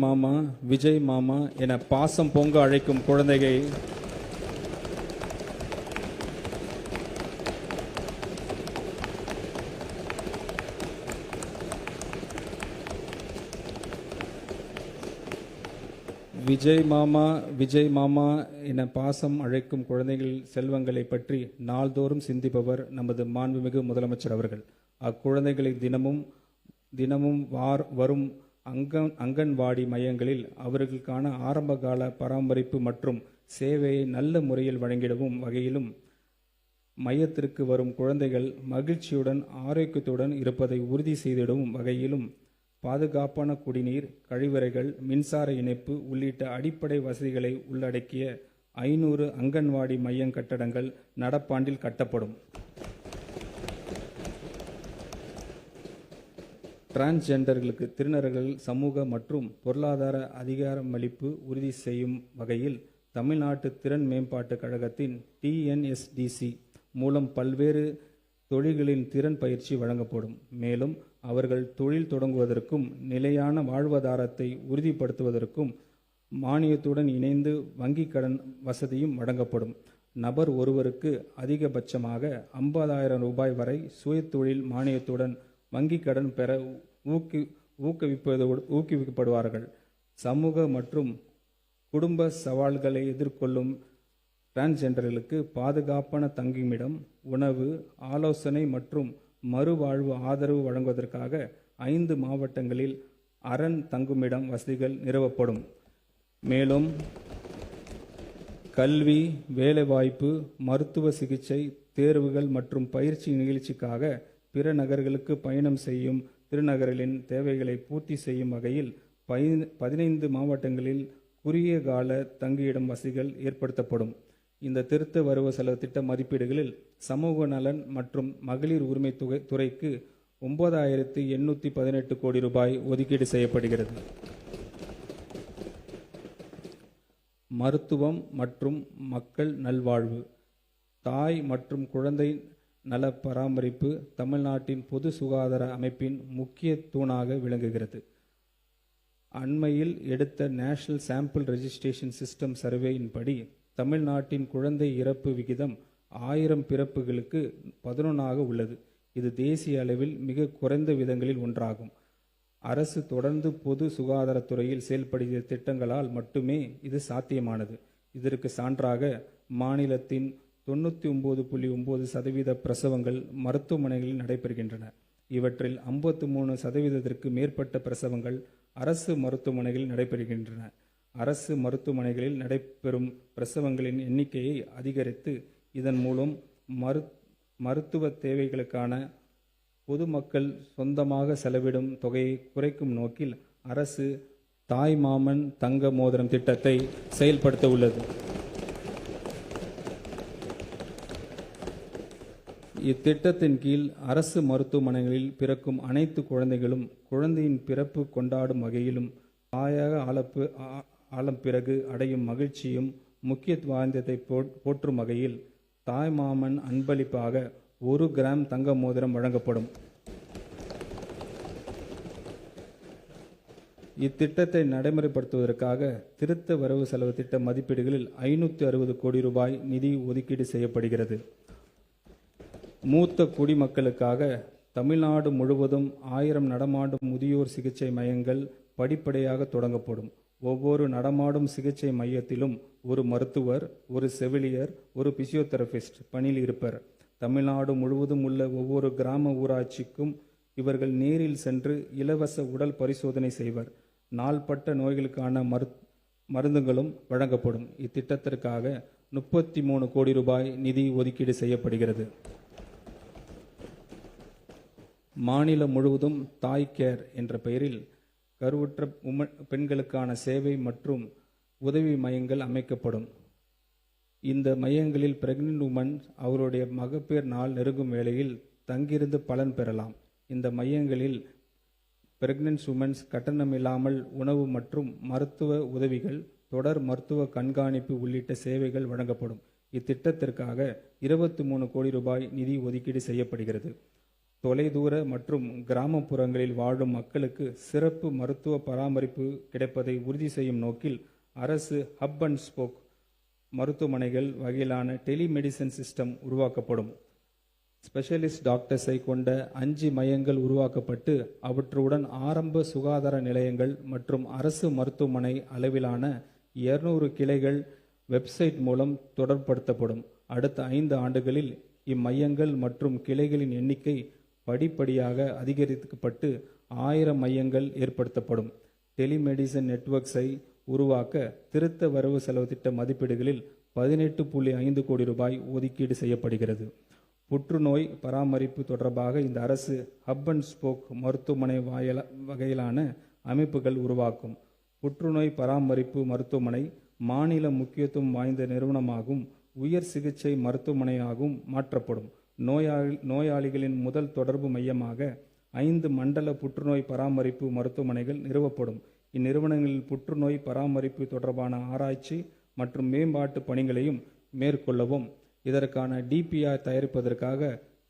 மாமா, விஜய் மாமா என பாசம் பொங்க அழைக்கும் குழந்தையை விஜய் மாமா, விஜய் மாமா என பாசம் அழைக்கும் குழந்தைகள் செல்வங்களை பற்றி நாள்தோறும் சிந்திப்பவர் நமது மாண்புமிகு முதலமைச்சர் அவர்கள். அக்குழந்தைகளை தினமும் வரும் அங்கன்வாடி மையங்களில் அவர்களுக்கான ஆரம்பகால பராமரிப்பு மற்றும் சேவையை நல்ல முறையில் வழங்கிடவும் வகையிலும் மையத்திற்கு வரும் குழந்தைகள் மகிழ்ச்சியுடன் ஆரோக்கியத்துடன் இருப்பதை உறுதி செய்திடவும் வகையிலும் பாதுகாப்பான குடிநீர், கழிவறைகள், மின்சார இணைப்பு உள்ளிட்ட அடிப்படை வசதிகளை உள்ளடக்கிய 500 அங்கன்வாடி மைய கட்டடங்கள் நடப்பாண்டில் கட்டப்படும். டிரான்ஸ்ஜெண்டர்களுக்கு திருநர்கள் சமூக மற்றும் பொருளாதார அதிகாரமளிப்பு உறுதி செய்யும் வகையில் தமிழ்நாட்டு திறன் மேம்பாட்டுக் கழகத்தின் TNSDC மூலம் பல்வேறு தொழில்களின் திறன் பயிற்சி வழங்கப்படும். மேலும் அவர்கள் தொழில் தொடங்குவதற்கும் நிலையான வாழ்வாதாரத்தை உறுதிப்படுத்துவதற்கும் மானியத்துடன் இணைந்து வங்கிக் கடன் வசதியும் வழங்கப்படும். நபர் ஒருவருக்கு அதிகபட்சமாக 50,000 ரூபாய் வரை சுயதொழில் மானியத்துடன் வங்கிக் கடன் பெற ஊக்குவிக்கப்படுவார்கள். சமூக மற்றும் குடும்ப சவால்களை எதிர்கொள்ளும் டிரான்ஸ்ஜெண்டர்களுக்கு பாதுகாப்பான தங்குமிடம், உணவு, ஆலோசனை மற்றும் மறுவாழ்வு ஆதரவு வழங்குவதற்காக 5 மாவட்டங்களில் அரண் தங்குமிடம் வசதிகள் நிறுவப்படும். மேலும் கல்வி, வேலைவாய்ப்பு, மருத்துவ சிகிச்சை, தேர்வுகள் மற்றும் பயிற்சி நிகழ்ச்சிக்காக பிற நகர்களுக்கு பயணம் செய்யும் திருநகர்களின் தேவைகளை பூர்த்தி செய்யும் வகையில் 15 மாவட்டங்களில் குறுகிய கால தங்கியிடம் வசதிகள் ஏற்படுத்தப்படும். இந்த திருத்த வரவு செலவு திட்ட மதிப்பீடுகளில் சமூக நலன் மற்றும் மகளிர் உரிமை துறைக்கு 9,818 கோடி ரூபாய் ஒதுக்கீடு செய்யப்படுகிறது. மருத்துவம் மற்றும் மக்கள் நல்வாழ்வு, தாய் மற்றும் குழந்தை நல பராமரிப்பு தமிழ்நாட்டின் பொது சுகாதார அமைப்பின் முக்கிய தூணாக விளங்குகிறது. அண்மையில் எடுத்த நேஷனல் சாம்பிள் ரெஜிஸ்ட்ரேஷன் சிஸ்டம் சர்வேயின்படி தமிழ்நாட்டின் குழந்தை இறப்பு விகிதம் 1000 பிறப்புகளுக்கு 11ஆக உள்ளது. இது தேசிய அளவில் மிக குறைந்த விதங்களில் ஒன்றாகும். அரசு தொடர்ந்து பொது சுகாதாரத்துறையில் செயல்படுத்திய திட்டங்களால் மட்டுமே இது சாத்தியமானது. இதற்கு சான்றாக மாநிலத்தின் 99.9% பிரசவங்கள் மருத்துவமனைகளில் நடைபெறுகின்றன. இவற்றில் 53% மேற்பட்ட பிரசவங்கள் அரசு மருத்துவமனைகளில் நடைபெறுகின்றன. அரசு மருத்துவமனைகளில் நடைபெறும் பிரசவங்களின் எண்ணிக்கையை அதிகரித்து இதன் மூலம் மருத்துவ தேவைகளுக்கான பொதுமக்கள் சொந்தமாக செலவிடும் தொகையை குறைக்கும் நோக்கில் அரசு தாய் மாமன் தங்க மோதிரம் திட்டத்தை செயல்படுத்த உள்ளது. இத்திட்டத்தின் கீழ் அரசு மருத்துவமனைகளில் பிறக்கும் அனைத்து குழந்தைகளும் குழந்தையின் பிறப்பு கொண்டாடும் வகையிலும் தாயாக ஆலம் பிறகு அடையும் மகிழ்ச்சியும் முக்கியத்துவத்தை போற்றும் வகையில் தாய்மாமன் அன்பளிப்பாக 1 கிராம் தங்க மோதிரம் வழங்கப்படும். இத்திட்டத்தை நடைமுறைப்படுத்துவதற்காக திருத்த வரவு செலவு திட்ட மதிப்பீடுகளில் 560 கோடி ரூபாய் நிதி ஒதுக்கீடு செய்யப்படுகிறது. மூத்த குடிமக்களுக்காக தமிழ்நாடு முழுவதும் 1000 நடமாடும் முதியோர் சிகிச்சை மையங்கள் படிப்படியாக தொடங்கப்படும். ஒவ்வொரு நடமாடும் சிகிச்சை மையத்திலும் ஒரு மருத்துவர், ஒரு செவிலியர், ஒரு பிசியோதெரபிஸ்ட் பணியில் இருப்பர். தமிழ்நாடு முழுவதும் உள்ள ஒவ்வொரு கிராம ஊராட்சிக்கும் இவர்கள் நேரில் சென்று இலவச உடல் பரிசோதனை செய்வர். நாள்பட்ட நோய்களுக்கான மருந்துகளும் வழங்கப்படும். இத்திட்டத்திற்காக 33 கோடி ரூபாய் நிதி ஒதுக்கீடு செய்யப்படுகிறது. மாநிலம் முழுவதும் தாய் கேர் என்ற பெயரில் கருவுற்ற பெண்களுக்கான சேவை மற்றும் உதவி மையங்கள் அமைக்கப்படும். இந்த மையங்களில் பிரெக்னன்ட் உமன் அவருடைய மகப்பேறு நாள் நெருங்கும் வேளையில் தங்கியிருந்து பலன் பெறலாம். இந்த மையங்களில் பிரெக்னன்ட் உமன்ஸ் கட்டணமில்லாமல் உணவு மற்றும் மருத்துவ உதவிகள், தொடர் மருத்துவ கண்காணிப்பு உள்ளிட்ட சேவைகள் வழங்கப்படும். இத்திட்டத்திற்காக 23 கோடி ரூபாய் நிதி ஒதுக்கீடு செய்யப்படுகிறது. தொலைதூர மற்றும் கிராமப்புறங்களில் வாழும் மக்களுக்கு சிறப்பு மருத்துவ பராமரிப்பு கிடைப்பதை உறுதி செய்யும் நோக்கில் அரசு ஹப் அண்ட் ஸ்போக் மருத்துவமனைகள் வகையிலான டெலிமெடிசன் சிஸ்டம் உருவாக்கப்படும். ஸ்பெஷலிஸ்ட் டாக்டர்ஸை கொண்ட 5 மையங்கள் உருவாக்கப்பட்டு அவற்றுடன் ஆரம்ப சுகாதார நிலையங்கள் மற்றும் அரசு மருத்துவமனை அளவிலான 200 கிளைகள் வெப்சைட் மூலம் தொடர்படுத்தப்படும். அடுத்த 5 ஆண்டுகளில் இம்மையங்கள் மற்றும் கிளைகளின் எண்ணிக்கை படிப்படியாக அதிகரிக்கப்பட்டு 1000 மையங்கள் ஏற்படுத்தப்படும். டெலிமெடிசன் நெட்வொர்க்ஸை உருவாக்க திருத்த வரவு செலவு திட்ட மதிப்பீடுகளில் 18.5 கோடி ரூபாய் ஒதுக்கீடு செய்யப்படுகிறது. புற்றுநோய் பராமரிப்பு தொடர்பாக இந்த அரசு ஹப் அண்ட் ஸ்போக் மருத்துவமனை வகையிலான அமைப்புகள் உருவாக்கும். புற்றுநோய் பராமரிப்பு மருத்துவமனை மாநில முக்கியத்துவம் வாய்ந்த நிறுவனமாகவும் உயர் சிகிச்சை மருத்துவமனையாகவும் மாற்றப்படும். நோயாளிகளின் முதல் தொடர்பு மையமாக 5 மண்டல புற்றுநோய் பராமரிப்பு மருத்துவமனைகள் நிறுவப்படும். இந்நிறுவனங்களில் புற்றுநோய் பராமரிப்பு தொடர்பான ஆராய்ச்சி மற்றும் மேம்பாட்டு பணிகளையும் மேற்கொள்ளவும். இதற்கான டிபிஆர் தயாரிப்பதற்காக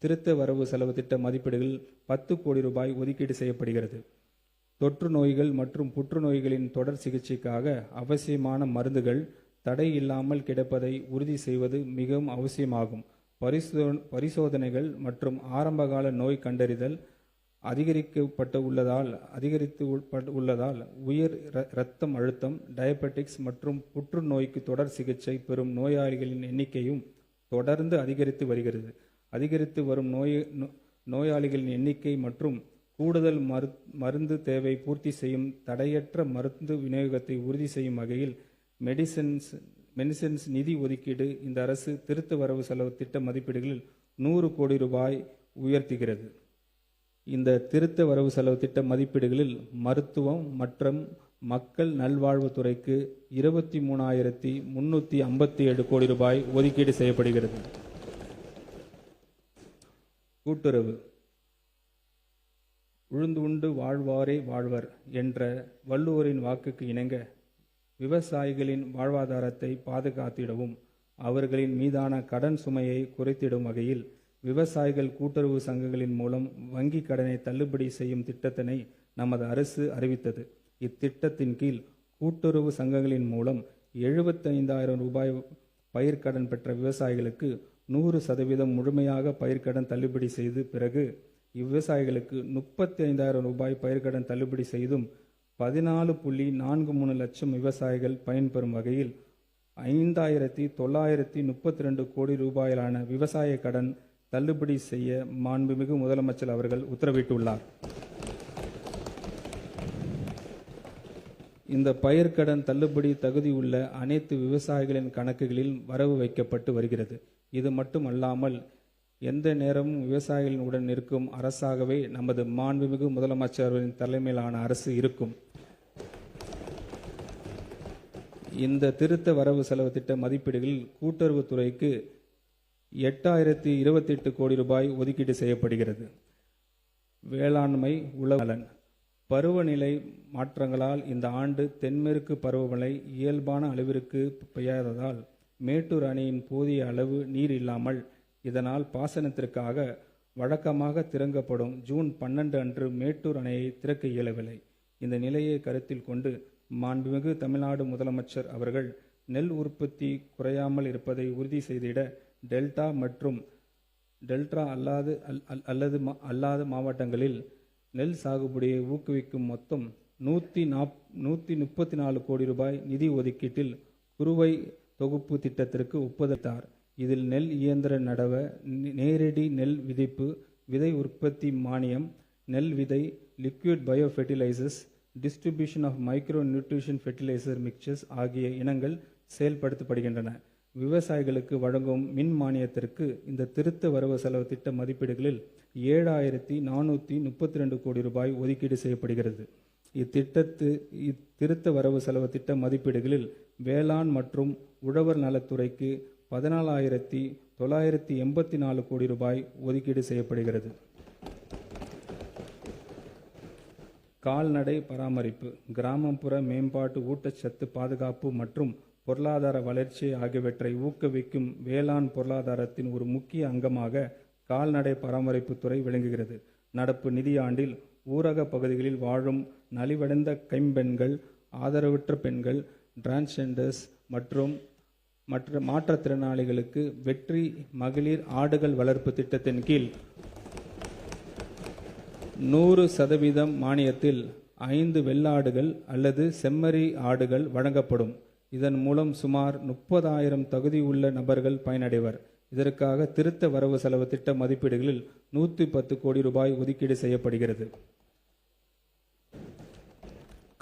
திருத்த வரவு செலவு திட்ட மதிப்பீடுகள் 10 கோடி ரூபாய் ஒதுக்கீடு செய்யப்படுகிறது. தொற்று நோய்கள் மற்றும் புற்றுநோய்களின் தொடர் சிகிச்சைக்காக அவசியமான மருந்துகள் தடை இல்லாமல் கிடைப்பதை உறுதி செய்வது மிகவும் அவசியமாகும். பரிசோதனைகள் மற்றும் ஆரம்பகால நோய் கண்டறிதல் அதிகரித்து உள்ளதால் உயர் இரத்தம் அழுத்தம், டயபெட்டிக்ஸ் மற்றும் புற்றுநோய்க்கு தொடர் சிகிச்சை பெறும் நோயாளிகளின் எண்ணிக்கையும் தொடர்ந்து அதிகரித்து வருகிறது. அதிகரித்து வரும் நோயாளிகளின் எண்ணிக்கை மற்றும் கூடுதல் மருந்து தேவை பூர்த்தி செய்யும் தடையற்ற மருந்து விநியோகத்தை உறுதி செய்யும் வகையில் மெடிசின்ஸ் நிதி ஒதுக்கீடு இந்த அரசு திருத்த வரவு செலவு திட்ட மதிப்பீடுகளில் 100 கோடி ரூபாய் உயர்த்துகிறது. இந்த திருத்த வரவு செலவு திட்ட மதிப்பீடுகளில் மருத்துவம் மற்றும் மக்கள் நல்வாழ்வுத்துறைக்கு 23,357 கோடி ரூபாய் ஒதுக்கீடு செய்யப்படுகிறது. கூட்டுறவு உழுந்து உண்டு வாழ்வாரே வாழ்வர் என்ற வள்ளுவரின் வாக்குக்கு இணங்க விவசாயிகளின் வாழ்வாதாரத்தை பாதுகாத்திடவும் அவர்களின் மீதான கடன் சுமையை குறைத்திடும் வகையில் விவசாயிகள் கூட்டுறவு சங்கங்களின் மூலம் வங்கி கடனை தள்ளுபடி செய்யும் திட்டத்தினை நமது அரசு அறிவித்தது. இத்திட்டத்தின் கீழ் கூட்டுறவு சங்கங்களின் மூலம் 75,000 ரூபாய் பயிர்க்கடன் பெற்ற விவசாயிகளுக்கு 100% முழுமையாக பயிர்க்கடன் தள்ளுபடி செய்து பிறகு இவ்விவசாயிகளுக்கு 35,000 ரூபாய் பயிர்க்கடன் தள்ளுபடி செய்தும் 14.43 லட்சம் விவசாயிகள் பயன்பெறும் வகையில் 5,932 கோடி ரூபாயிலான விவசாய கடன் தள்ளுபடி செய்ய மாண்புமிகு முதலமைச்சர் அவர்கள் உத்தரவிட்டுள்ளார். இந்த பயிர்க்கடன் தள்ளுபடி தகுதியுள்ள அனைத்து விவசாயிகளின் கணக்குகளில் வரவு வைக்கப்பட்டு வருகிறது. இது மட்டுமல்லாமல் எந்த நேரமும் விவசாயிகளின் உடன் இருக்கும் அரசாகவே நமது மாண்புமிகு முதலமைச்சரின் தலைமையிலான அரசு இருக்கும். இந்த திருத்த வரவு செலவு திட்ட மதிப்பீடுகளில் கூட்டுறவுத்துறைக்கு 8,028 கோடி ரூபாய் ஒதுக்கீடு செய்யப்படுகிறது. வேளாண்மை உழவு நலன் பருவநிலை மாற்றங்களால் இந்த ஆண்டு தென்மேற்கு பருவமழை இயல்பான அளவிற்கு பெய்யாததால் மேட்டூர் அணையின் போதிய அளவு நீர் இல்லாமல் இதனால் பாசனத்திற்காக வழக்கமாக திறக்கப்படும் ஜூன் 12 அன்று மேட்டூர் அணையை திறக்க இயலவில்லை. இந்த நிலையை கருத்தில் கொண்டு மாண்புமிகு தமிழ்நாடு முதலமைச்சர் அவர்கள் நெல் உற்பத்தி குறையாமல் இருப்பதை உறுதி செய்திட டெல்டா மற்றும் டெல்டா அல்லாத மாவட்டங்களில் நெல் சாகுபடியை ஊக்குவிக்கும் மொத்தம் 134 கோடி ரூபாய் நிதி ஒதுக்கீட்டில் குறுவை தொகுப்பு திட்டத்திற்கு ஒப்புதல். இதில் நெல் இயந்திர நடவ, நேரடி நெல் விதைப்பு, விதை உற்பத்தி மானியம், நெல் விதை, liquid bio fertilizers, distribution of micro nutrition fertilizer mixtures ஆகிய இனங்கள் செயல்படுத்தப்படுகின்றன. விவசாயிகளுக்கு வழங்கும் மின் மானியத்திற்கு இந்த திருத்த வரவு செலவு திட்ட மதிப்பீடுகளில் 7,432 கோடி ரூபாய் ஒதுக்கீடு செய்யப்படுகிறது. இத்திருத்த வரவு செலவு திட்ட மதிப்பீடுகளில் வேளாண் மற்றும் உழவர் நலத்துறைக்கு 14,984 கோடி ரூபாய் ஒதுக்கீடு செய்யப்படுகிறது. கால்நடை பராமரிப்பு, கிராமப்புற மேம்பாட்டு, ஊட்டச்சத்து பாதுகாப்பு மற்றும் பொருளாதார வளர்ச்சி ஆகியவற்றை ஊக்குவிக்கும் வேளாண் பொருளாதாரத்தின் ஒரு முக்கிய அங்கமாக கால்நடை பராமரிப்புத்துறை விளங்குகிறது. நடப்பு நிதியாண்டில் ஊரக பகுதிகளில் வாழும் நலிவடைந்த கைம்பெண்கள், ஆதரவற்ற பெண்கள், டிரான்ஸ்ஜெண்டர்ஸ் மற்றும் மற்ற மாற்றுத்திறனாளிகளுக்கு வெற்றி மகளிர் ஆடுகள் வளர்ப்பு திட்டத்தின் கீழ் 100% மானியத்தில் 5 வெள்ளாடுகள் அல்லது செம்மறி ஆடுகள் வழங்கப்படும். இதன் மூலம் சுமார் 30,000 தகுதியுள்ள நபர்கள் பயனடைவர். இதற்காக திருத்த வரவு செலவு திட்ட மதிப்பீடுகளில் 110 கோடி ரூபாய் ஒதுக்கீடு செய்யப்படுகிறது.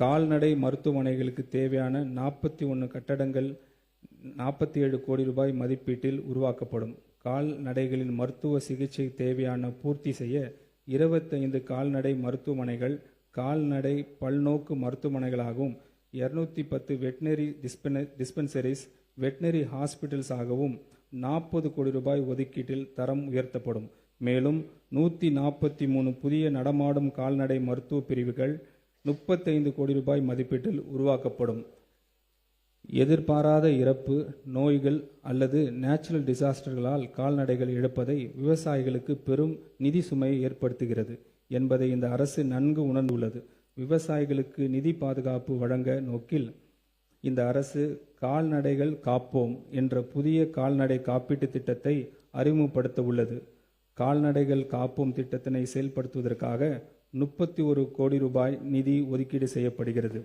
கால்நடை மருத்துவமனைகளுக்கு தேவையான 41 கட்டடங்கள் 47 கோடி ரூபாய் மதிப்பீட்டில் உருவாக்கப்படும். கால்நடைகளின் மருத்துவ சிகிச்சை தேவையான பூர்த்தி செய்ய 25 கால்நடை மருத்துவமனைகள் கால்நடை பல்நோக்கு மருத்துவமனைகளாகவும் 210 வெட்டினரி டிஸ்பென்சரிஸ் வெட்டினரி ஹாஸ்பிட்டல்ஸ் ஆகவும் 40 கோடி ரூபாய் ஒதுக்கீட்டில் தரம் உயர்த்தப்படும். மேலும் 143 புதிய நடமாடும் கால்நடை மருத்துவ பிரிவுகள் 35 கோடி ரூபாய் மதிப்பீட்டில் உருவாக்கப்படும். எதிர்பாராத இறப்பு, நோய்கள் அல்லது நேச்சுரல் டிசாஸ்டர்களால் கால்நடைகள் இழப்பதை விவசாயிகளுக்கு பெரும் நிதி சுமையை ஏற்படுத்துகிறது என்பதை இந்த அரசு நன்கு உணர்ந்துள்ளது. விவசாயிகளுக்கு நிதி பாதுகாப்பு வழங்க நோக்கில் இந்த அரசு கால்நடைகள் காப்போம் என்ற புதிய கால்நடை காப்பீட்டு திட்டத்தை அறிமுகப்படுத்த உள்ளது. கால்நடைகள் காப்போம் திட்டத்தினை செயல்படுத்துவதற்காக 31 கோடி ரூபாய் நிதி ஒதுக்கீடு செய்யப்படுகிறது.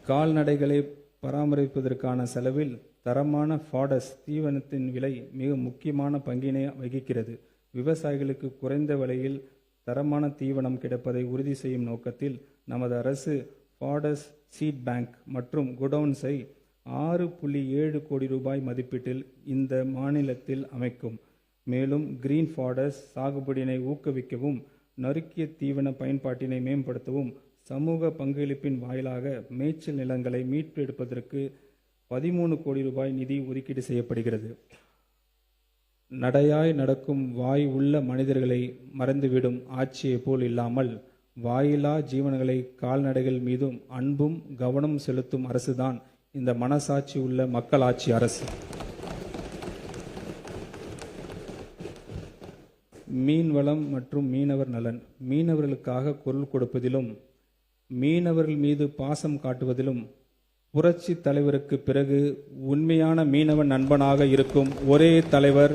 கால்நடைகளை பராமரிப்பதற்கான செலவில் தரமான ஃபாடஸ் தீவனத்தின் விலை மிக முக்கியமான பங்கினை வகிக்கிறது. விவசாயிகளுக்கு குறைந்த விலையில் தரமான தீவனம் கிடைப்பதை உறுதி செய்யும் நோக்கத்தில் நமது அரசு ஃபாடஸ் சீட் பேங்க் மற்றும் குடவுன்ஸை 6.7 கோடி ரூபாய் மதிப்பீட்டில் இந்த மாநிலத்தில் அமைக்கும். மேலும் கிரீன் ஃபாடஸ் சாகுபடியினை ஊக்குவிக்கவும் நறுக்கிய தீவன பயன்பாட்டினை மேம்படுத்தவும் சமூக பங்களிப்பின் வாயிலாக மேய்ச்சல் நிலங்களை மீட்டெடுப்பதற்கு 13 கோடி ரூபாய் நிதி ஒதுக்கீடு செய்யப்படுகிறது. நடையாய் நடக்கும் வாய் உள்ள மனிதர்களை மறந்துவிடும் ஆட்சியை போல் இல்லாமல் வாயிலா ஜீவன்களை கால்நடைகள் மீதும் அன்பும் கவனம் செலுத்தும் அரசுதான் இந்த மனசாட்சி உள்ள மக்களாட்சி அரசு. மீன்வளம் மற்றும் மீனவர் நலன். மீனவர்களுக்காக குரல் கொடுப்பதிலும் மீனவர்கள் மீது பாசம் காட்டுவதிலும் புரட்சி தலைவருக்கு பிறகு உண்மையான மீனவ நண்பனாக இருக்கும் ஒரே தலைவர்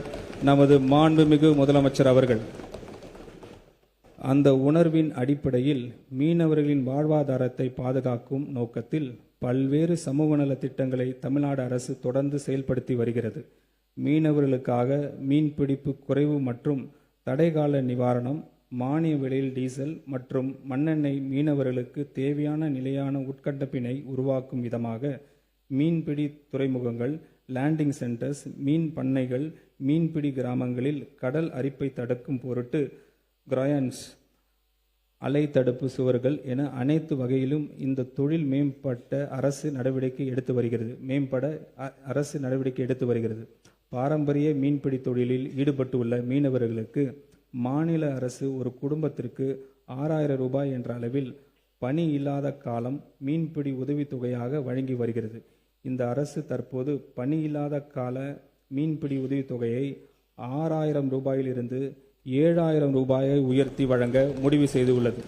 நமது மாண்புமிகு முதலமைச்சர் அவர்கள். அந்த உணர்வின் அடிப்படையில் மீனவர்களின் வாழ்வாதாரத்தை பாதுகாக்கும் நோக்கத்தில் பல்வேறு சமூக நல திட்டங்களை தமிழ்நாடு அரசு தொடர்ந்து செயல்படுத்தி வருகிறது. மீனவர்களுக்காக மீன்பிடிப்பு குறைவு மற்றும் தடைகால நிவாரணம், மானிய விலையில் டீசல் மற்றும் மண்ணெண்ணெய், மீனவர்களுக்கு தேவையான நிலையான உட்கட்டமைப்பினை உருவாக்கும் விதமாக மீன்பிடி துறைமுகங்கள், லேண்டிங் சென்டர்ஸ், மீன் பண்ணைகள், மீன்பிடி கிராமங்களில் கடல் அரிப்பை தடுக்கும் பொருட்டு கிராயன்ஸ், அலை தடுப்பு சுவர்கள் என அனைத்து வகையிலும் இந்த தொழில் மேம்பட அரசு நடவடிக்கை எடுத்து வருகிறது. பாரம்பரிய மீன்பிடி தொழிலில் ஈடுபட்டுள்ள மீனவர்களுக்கு மாநில அரசு ஒரு குடும்பத்திற்கு 6,000 ரூபாய் என்ற அளவில் பணி இல்லாத காலம் மீன்பிடி உதவித்தொகையாக வழங்கி வருகிறது. இந்த அரசு தற்போது பணி இல்லாத கால மீன்பிடி உதவித்தொகையை 6,000 ரூபாயிலிருந்து 7,000 ரூபாயை உயர்த்தி வழங்க முடிவு செய்துள்ளது.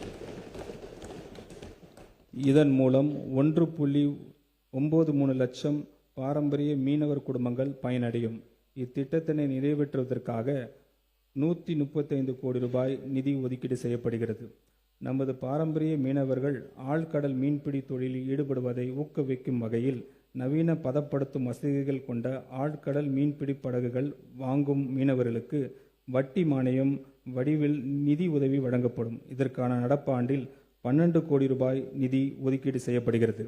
இதன் மூலம் 1.93 லட்சம் பாரம்பரிய மீனவர் குடும்பங்கள் பயனடையும். இத்திட்டத்தினை நிறைவேற்றுவதற்காக 135 கோடி ரூபாய் நிதி ஒதுக்கீடு செய்யப்படுகிறது. நமது பாரம்பரிய மீனவர்கள் ஆழ்கடல் மீன்பிடி தொழிலில் ஈடுபடுவதை ஊக்குவிக்கும் வகையில் நவீன பதப்படுத்தும் வசதிகள் கொண்ட ஆழ்கடல் மீன்பிடி படகுகள் வாங்கும் மீனவர்களுக்கு வட்டி மானியம் வடிவில் நிதி உதவி வழங்கப்படும். இதற்கான நடப்பாண்டில் 12 கோடி ரூபாய் நிதி ஒதுக்கீடு செய்யப்படுகிறது.